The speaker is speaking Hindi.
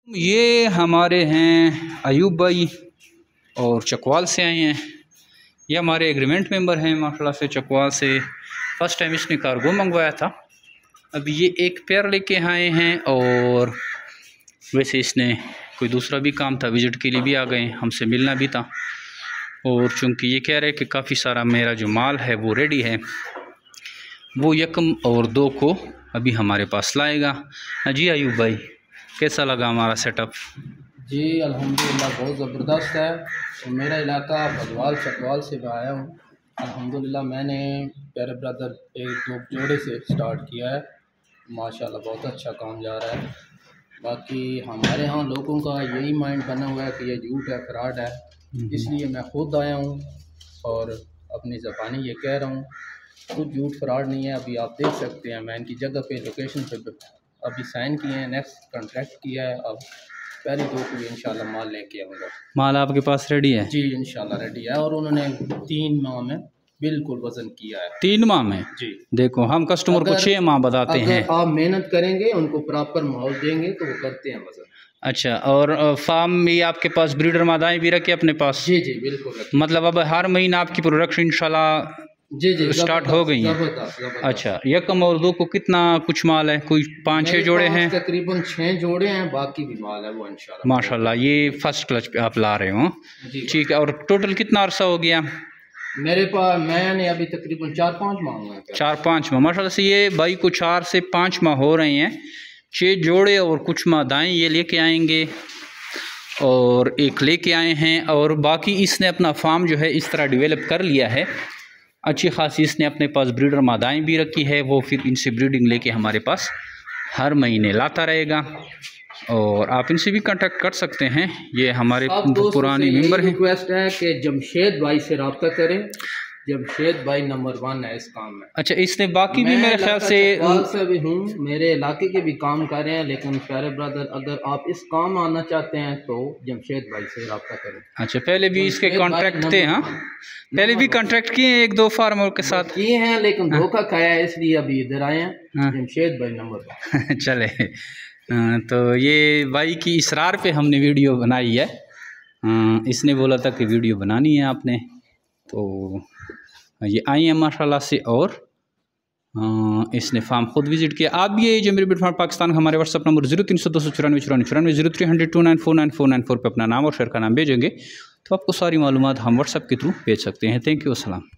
ये हमारे हैं अयूब भाई और चकवाल से आए हैं। ये हमारे एग्रीमेंट मेंबर हैं माशाल्लाह से चकवाल से। फ़र्स्ट टाइम इसने कार्गो मंगवाया था। अभी ये एक पेयर लेके आए हैं और वैसे इसने कोई दूसरा भी काम था, विज़िट के लिए भी आ गए, हमसे मिलना भी था। और चूँकि ये कह रहे हैं कि काफ़ी सारा मेरा जो माल है वो रेडी है, वो 1 और 2 को अभी हमारे पास लाएगा। जी अयूब भाई, कैसा लगा हमारा सेटअप? जी अल्हम्दुलिल्लाह बहुत ज़बरदस्त है। तो मेरा इलाका भदवाल चकवाल से मैं आया हूँ। अल्हम्दुलिल्लाह मैंने प्यारे ब्रदर 1-2 जोड़े से स्टार्ट किया है, माशाल्लाह बहुत अच्छा काम जा रहा है। बाकी हमारे यहाँ लोगों का यही माइंड बना हुआ है कि ये झूठ है, फ्रॉड है, इसलिए मैं खुद आया हूँ और अपनी ज़बानी ये कह रहा हूँ, कुछ झूठ फ्रॉड नहीं है। अभी आप देख सकते हैं मैं इनकी जगह पे लोकेशन पे अभी साइन किए हैं, नेक्स्ट कॉन्ट्रैक्ट किया है। अब पहले 2 को भी इंशाल्लाह माल लेके आऊँगा। माल आपके पास रेडी है? जी इंशाल्लाह रेडी है और उन्होंने 3 माह में बिल्कुल वज़न किया है। 3 माह में? जी देखो हम कस्टमर को 6 माह बताते हैं। अगर आप मेहनत करेंगे, उनको प्रॉपर माहौल देंगे तो वो करते हैं वज़न। अच्छा, और फार्म में आपके पास ब्रीडर मादाएँ भी रखे अपने पास? जी जी बिल्कुल। मतलब अब हर महीना आपकी प्रोडक्शन इंशाल्लाह जी जी स्टार्ट हो गई है। अच्छा, 1 और 2 को कितना कुछ माल है? कोई 5-6 जोड़े हैं? तकरीबन 6 जोड़े हैं, बाकी भी माल है वो इंशाल्लाह। माशाल्लाह, ये फर्स्ट क्लच पे आप ला रहे हो? ठीक है। और टोटल कितना अरसा हो गया? मेरे पास मैंने अभी तकरीबन 4-5 माह हुए हैं। 4-5 माह। माशाल्लाह से ये भाई को 4 से 5 माह हो रहे हैं। 6 जोड़े और कुछ मादाएँ ये लेके आएंगे और 1 लेके आए हैं। और बाकी इसने अपना फार्म जो है इस तरह डेवलप कर लिया है अच्छी खासी। इसने अपने पास ब्रीडर मादाएँ भी रखी है, वो फिर इनसे ब्रीडिंग लेके हमारे पास हर महीने लाता रहेगा और आप इनसे भी कांटेक्ट कर सकते हैं। ये हमारे पुराने मेंबर हैं। रिक्वेस्ट है कि जमशेद भाई से रब्ता करें, जमशेद भाई नंबर 1 है इस काम में। अच्छा, इसने बाकी भी मेरे ख्याल से भी हूँ, मेरे इलाके के भी काम कर रहे हैं, लेकिन प्यारे ब्रदर अगर आप इस काम आना चाहते हैं तो जमशेद भाई से रब्ता करें। अच्छा, पहले भी इसके कॉन्ट्रैक्ट थे? हाँ, पहले भी कॉन्ट्रैक्ट किए हैं 1-2 फार्मर के साथ किए हैं, लेकिन धोखा खाया है, इसलिए अभी इधर आए हैं। जमशेद भाई नंबर 1 चले। तो ये भाई की इसरार पे हमने वीडियो बनाई है। इसने बोला था कि वीडियो बनानी है आपने, तो ये आई हैं माशाल्लाह से। और इसने फार्म खुद विजिट किया। आप भी ये जो मेरे बिट फार्म पाकिस्तान का हमारे व्हाट्सअप नंबर 0300249494 0300294994 पे अपना नाम और शहर का नाम भेजेंगे तो आपको सारी मालूमात हम व्हाट्सअप के थ्रू भेज सकते हैं। थैंक यू, अस्सलाम।